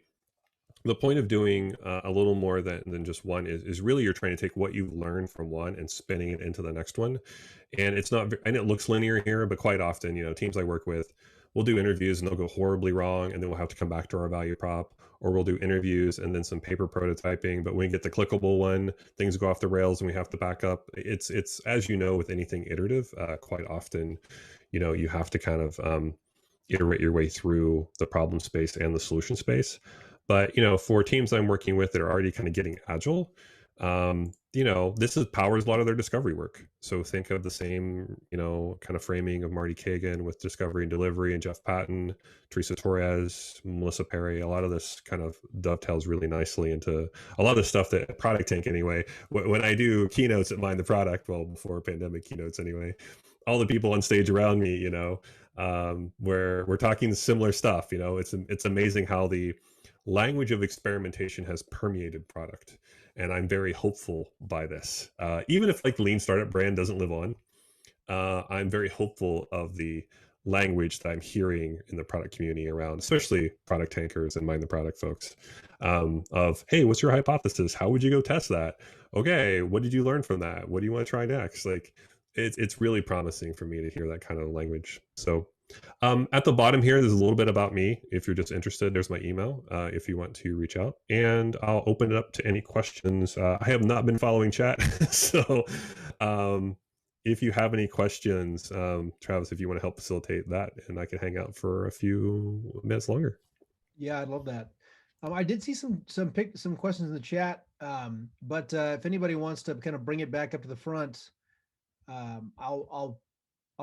the point of doing a little more than just one is really you're trying to take what you've learned from one and spinning it into the next one. And it's not, and it looks linear here, but quite often, teams I work with, we'll do interviews and they'll go horribly wrong, and then we'll have to come back to our value prop, or we'll do interviews and then some paper prototyping. But when we get the clickable one, things go off the rails and we have to back up. It's as with anything iterative, quite often, you have to kind of iterate your way through the problem space and the solution space. But for teams I'm working with that are already kind of getting agile, this powers a lot of their discovery work. So think of the same, kind of framing of Marty Kagan with discovery and delivery, and Jeff Patton, Teresa Torres, Melissa Perry. A lot of this kind of dovetails really nicely into a lot of the stuff that ProductTank anyway. When I do keynotes at Mind the Product, well, before pandemic keynotes anyway, all the people on stage around me, where we're talking similar stuff. It's amazing how the language of experimentation has permeated product, and I'm very hopeful by this. Even if like the lean startup brand doesn't live on, I'm very hopeful of the language that I'm hearing in the product community around, especially product tankers and Mind the Product folks, of, hey, what's your hypothesis? How would you go test that? Okay, what did you learn from that? What do you want to try next? Like, it's really promising for me to hear that kind of language. So at the bottom here, there's a little bit about me. If you're just interested, there's my email if you want to reach out, and I'll open it up to any questions. I have not been following chat, so if you have any questions, Travis, if you want to help facilitate that, and I can hang out for a few minutes longer. Yeah, I'd love that. I did see some questions in the chat, but if anybody wants to kind of bring it back up to the front, I'll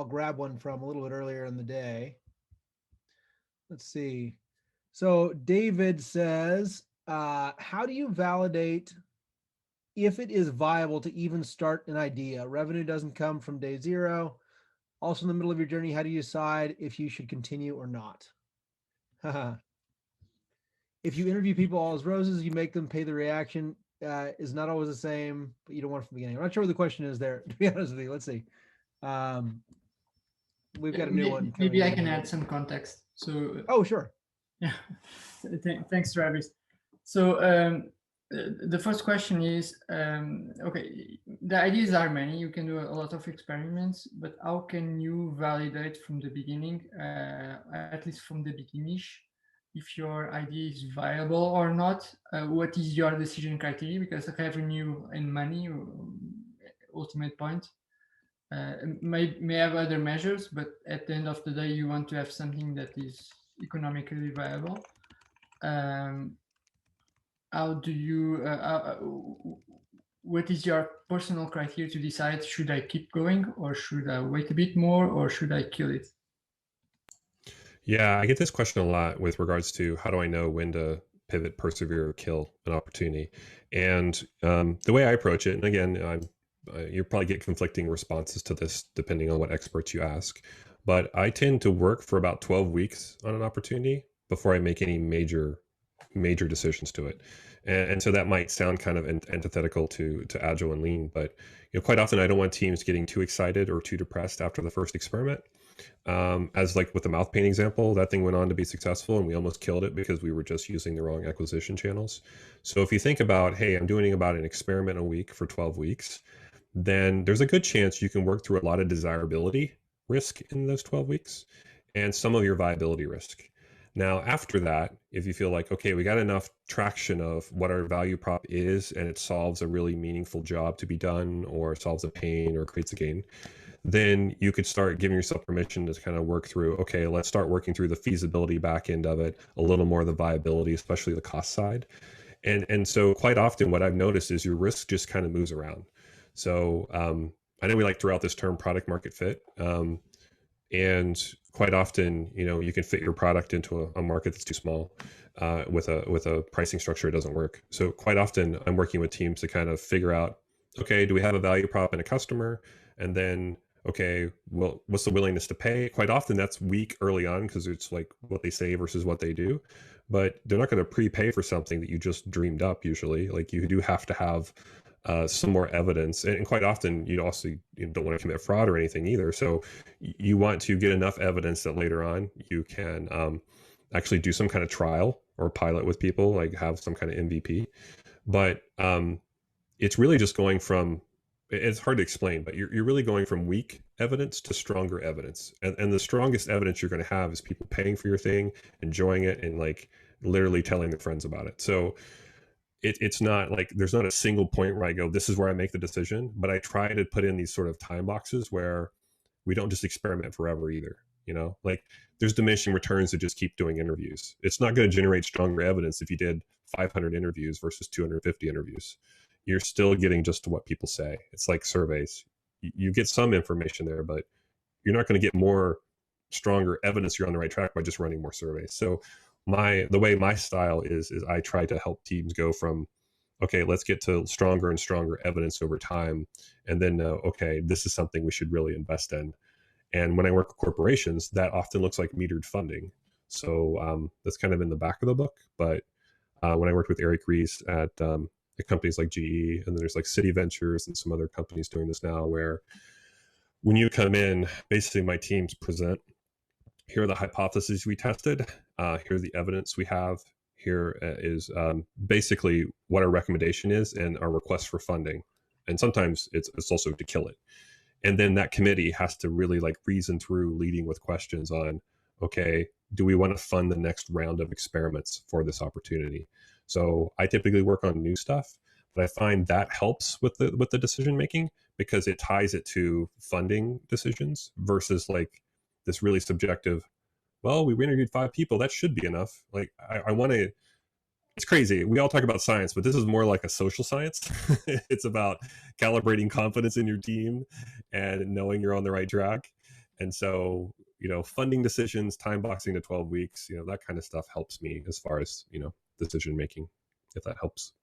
grab one from a little bit earlier in the day. Let's see. So David says, how do you validate if it is viable to even start an idea? Revenue doesn't come from day zero. Also, in the middle of your journey, how do you decide if you should continue or not? If you interview people all as roses, you make them pay the reaction is not always the same, but you don't want it from the beginning. I'm not sure what the question is there, to be honest with you. Let's see. We've got a new one. Maybe I can add some context. So. Oh, sure. Yeah. Thanks, Travis. So the first question is, okay, the ideas are many. You can do a lot of experiments, but how can you validate from the beginning, at least from the beginning-ish, if your idea is viable or not? What is your decision criteria? Because revenue and money, ultimate point, may have other measures, but at the end of the day, you want to have something that is economically viable. How do you, what is your personal criteria to decide, should I keep going, or should I wait a bit more, or should I kill it? Yeah, I get this question a lot with regards to how do I know when to pivot, persevere, or kill an opportunity. And the way I approach it, and again, you probably get conflicting responses to this depending on what experts you ask, but I tend to work for about 12 weeks on an opportunity before I make any major decisions to it. And so that might sound kind of antithetical to agile and lean, but quite often I don't want teams getting too excited or too depressed after the first experiment. As like with the mouth paint example, that thing went on to be successful and we almost killed it because we were just using the wrong acquisition channels. So if you think about, hey, I'm doing about an experiment a week for 12 weeks, then there's a good chance you can work through a lot of desirability risk in those 12 weeks and some of your viability risk. Now, after that, if you feel like, okay, we got enough traction of what our value prop is and it solves a really meaningful job to be done, or solves a pain or creates a gain, then you could start giving yourself permission to kind of work through, okay, let's start working through the feasibility back end of it, a little more of the viability, especially the cost side. And so quite often what I've noticed is your risk just kind of moves around. So I know we like to throw out this term product market fit. And quite often, you can fit your product into a market that's too small. With a pricing structure, it doesn't work. So quite often I'm working with teams to kind of figure out, okay, do we have a value prop in a customer? And then, okay, well, what's the willingness to pay? Quite often that's weak early on because it's like what they say versus what they do. But they're not going to prepay for something that you just dreamed up usually. Like you do have to have some more evidence. And quite often you also don't want to commit fraud or anything either. So you want to get enough evidence that later on you can actually do some kind of trial or pilot with people, like have some kind of MVP. But it's really just going from, it's hard to explain, but you're really going from weak evidence to stronger evidence. And the strongest evidence you're going to have is people paying for your thing, enjoying it, and like literally telling their friends about it. So it's not like there's not a single point where I go, this is where I make the decision, but I try to put in these sort of time boxes where we don't just experiment forever either. Like there's diminishing returns to just keep doing interviews. It's not going to generate stronger evidence if you did 500 interviews versus 250 interviews. You're still getting just to what people say. It's like surveys. You get some information there, but you're not going to get more stronger evidence you're on the right track by just running more surveys. So the way my style is I try to help teams go from, okay, let's get to stronger and stronger evidence over time, and then okay, this is something we should really invest in. And when I work with corporations, that often looks like metered funding. So that's kind of in the back of the book. But when I worked with Eric Ries at companies like GE, and then there's like City Ventures and some other companies doing this now, where when you come in, basically my teams present, here are the hypotheses we tested, here's the evidence we have, here is basically what our recommendation is and our request for funding. And sometimes it's also to kill it. And then that committee has to really like reason through, leading with questions on, okay, do we want to fund the next round of experiments for this opportunity? So I typically work on new stuff, but I find that helps with the decision making, because it ties it to funding decisions versus like this really subjective, well, we interviewed 5 people, that should be enough. Like I want to, it's crazy. We all talk about science, but this is more like a social science. It's about calibrating confidence in your team and knowing you're on the right track. And so, funding decisions, time boxing to 12 weeks, that kind of stuff helps me as far as, decision making, if that helps.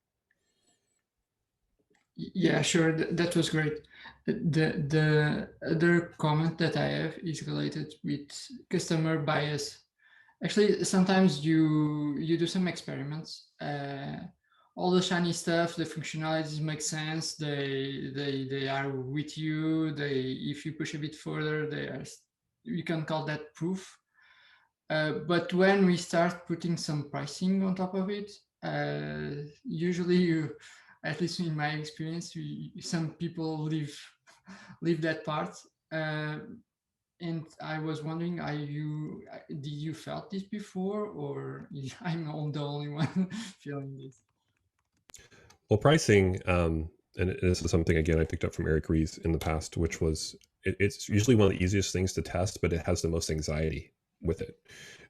Yeah, sure. That was great. The other comment that I have is related with customer bias. Actually, sometimes you do some experiments. All the shiny stuff, the functionalities make sense. They are with you. If you push a bit further, you can call that proof. But when we start putting some pricing on top of it, usually at least in my experience, some people leave that part. And I was wondering, did you felt this before, or I'm the only one feeling this? Well, pricing, and this is something, again, I picked up from Eric Ries in the past, which was, it's usually one of the easiest things to test, but it has the most anxiety with it.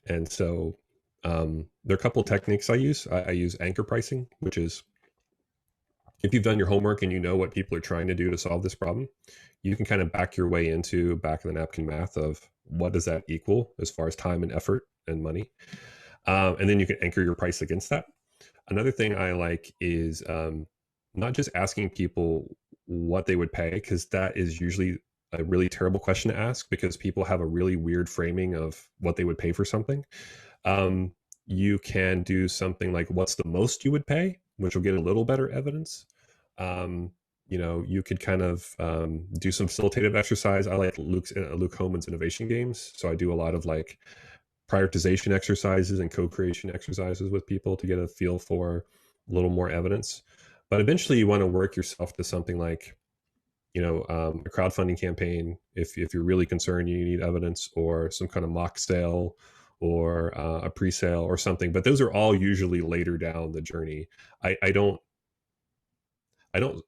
And so there are a couple of techniques I use. I use anchor pricing, which is, if you've done your homework and you know what people are trying to do to solve this problem, you can kind of back your way into back of the napkin math of what does that equal as far as time and effort and money. And then you can anchor your price against that. Another thing I like is not just asking people what they would pay, because that is usually a really terrible question to ask, because people have a really weird framing of what they would pay for something. You can do something like, what's the most you would pay, which will get a little better evidence. You could kind of do some facilitative exercise. I like Luke Homan's innovation games. So I do a lot of like prioritization exercises and co-creation exercises with people to get a feel for a little more evidence. But eventually you want to work yourself to something like, a crowdfunding campaign, if you're really concerned you need evidence, or some kind of mock sale, or a pre-sale or something. But those are all usually later down the journey. I don't,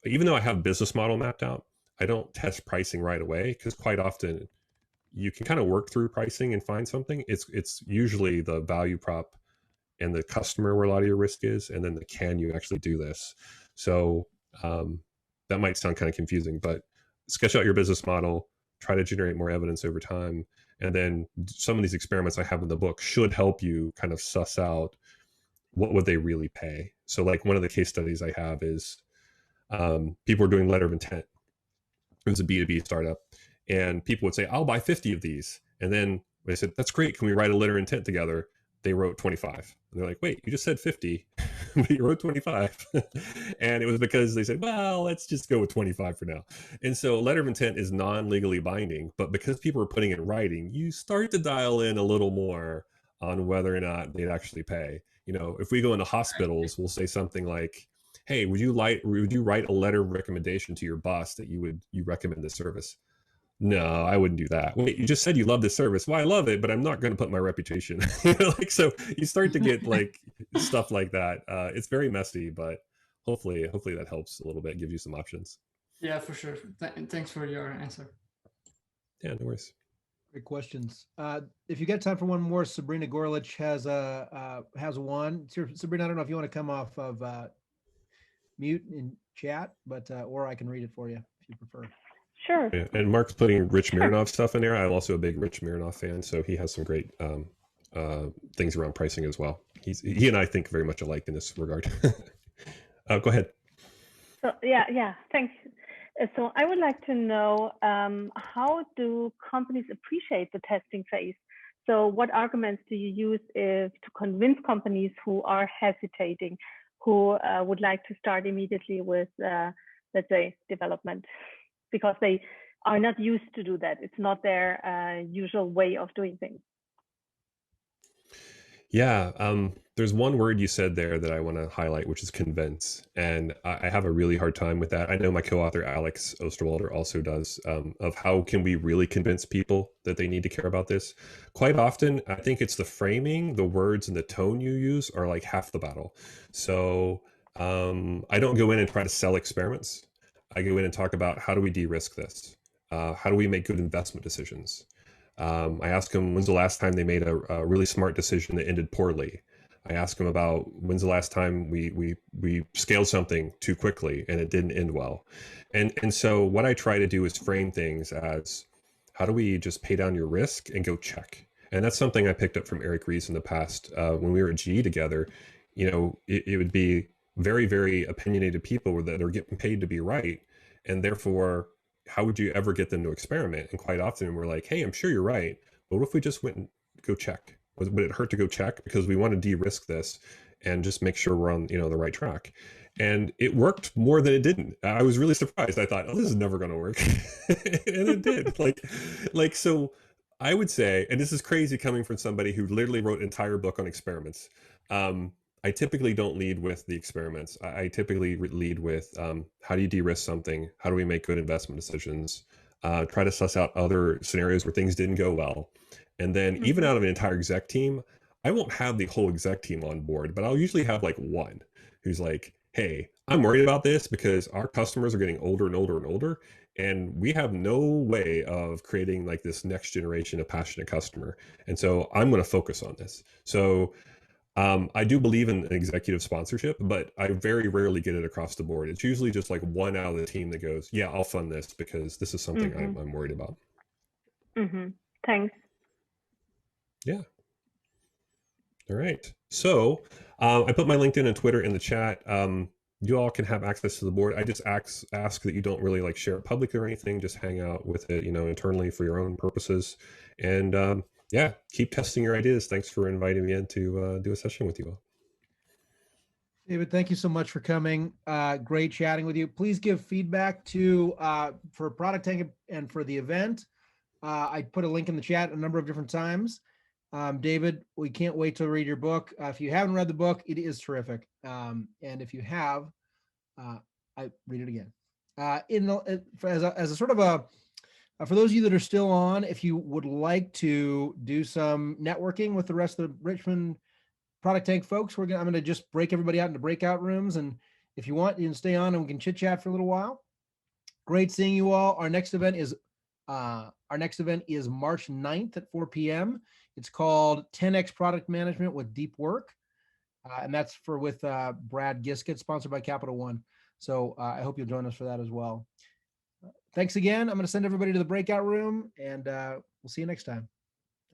even though I have business model mapped out, I don't test pricing right away, because quite often you can kind of work through pricing and find something. It's usually the value prop and the customer where a lot of your risk is, and then can you actually do this? So that might sound kind of confusing, but sketch out your business model, try to generate more evidence over time, And then some of these experiments I have in the book should help you kind of suss out what would they really pay. So like one of the case studies I have is people were doing letter of intent. It was a B2B startup, and people would say, I'll buy 50 of these. And then they said, that's great. Can we write a letter of intent together? They wrote 25. And they're like, wait, you just said 50, but you wrote 25. And it was because they said, well, let's just go with 25 for now. And so letter of intent is non-legally binding, but because people are putting it in writing, you start to dial in a little more on whether or not they'd actually pay. You know, if we go into hospitals, we'll say something like, hey, would you write a letter of recommendation to your boss that you recommend this service? No, I wouldn't do that. Wait, you just said you love this service. Well, I love it, but I'm not going to put my reputation. Like, so you start to get like stuff like that. It's very messy, but hopefully that helps a little bit, gives you some options. Yeah, for sure. Thanks for your answer. Yeah, no worries. Great questions. If you get time for one more, Sabrina Gorlich has one. Sabrina, I don't know if you want to come off of mute and chat, but or I can read it for you if you prefer. Sure. Yeah, and Mark's putting Rich Mironov stuff in there. I'm also a big Rich Mironov fan, so he has some great things around pricing as well. He and I think very much alike in this regard. Go ahead. So yeah, thanks. So I would like to know, how do companies appreciate the testing phase? So what arguments do you use to convince companies who are hesitating, who would like to start immediately with, let's say, development? Because they are not used to do that. It's not their usual way of doing things. Yeah, there's one word you said there that I want to highlight, which is convince. And I have a really hard time with that. I know my co-author, Alex Osterwalder, also does, of how can we really convince people that they need to care about this? Quite often, I think it's the framing, the words, and the tone you use are like half the battle. So I don't go in and try to sell experiments. I go in and talk about how do we de-risk this? How do we make good investment decisions? I ask them when's the last time they made a really smart decision that ended poorly. I ask them about when's the last time we scaled something too quickly and it didn't end well. And so what I try to do is frame things as how do we just pay down your risk and go check. And that's something I picked up from Eric Ries in the past when we were at GE together. You know, it would be very, very opinionated people that are getting paid to be right. And therefore, how would you ever get them to experiment? And quite often we're like, hey, I'm sure you're right, but what if we just went and go check? Would it hurt to go check? Because we want to de-risk this and just make sure we're on, the right track. And it worked more than it didn't. I was really surprised. I thought, oh, this is never going to work. And it did. Like, so I would say, and this is crazy coming from somebody who literally wrote an entire book on experiments. I typically don't lead with the experiments. I typically lead with how do you de-risk something? How do we make good investment decisions? Try to suss out other scenarios where things didn't go well. And then even out of an entire exec team, I won't have the whole exec team on board, but I'll usually have like one who's like, hey, I'm worried about this because our customers are getting older and older and older. And we have no way of creating like this next generation of passionate customer. And so I'm going to focus on this. So I do believe in executive sponsorship, but I very rarely get it across the board. It's usually just like one out of the team that goes, yeah, I'll fund this because this is something I'm worried about. Thanks. Yeah. All right. So I put my LinkedIn and Twitter in the chat. You all can have access to the board. I just ask that you don't really like share it publicly or anything. Just hang out with it, internally for your own purposes. And yeah, keep testing your ideas. Thanks for inviting me in to do a session with you all. David, thank you so much for coming. Great chatting with you. Please give feedback for ProductTank and for the event. I put a link in the chat a number of different times. David, we can't wait to read your book. If you haven't read the book, it is terrific. And if you have, I read it again. As a sort of for those of you that are still on, if you would like to do some networking with the rest of the Richmond ProductTank folks, I'm going to just break everybody out into breakout rooms. And if you want, you can stay on and we can chit chat for a little while. Great seeing you all. Our next event is March 9th at 4 p.m. It's called 10X Product Management with Deep Work. And that's with Brad Giskett, sponsored by Capital One. So I hope you'll join us for that as well. Thanks again. I'm going to send everybody to the breakout room and we'll see you next time.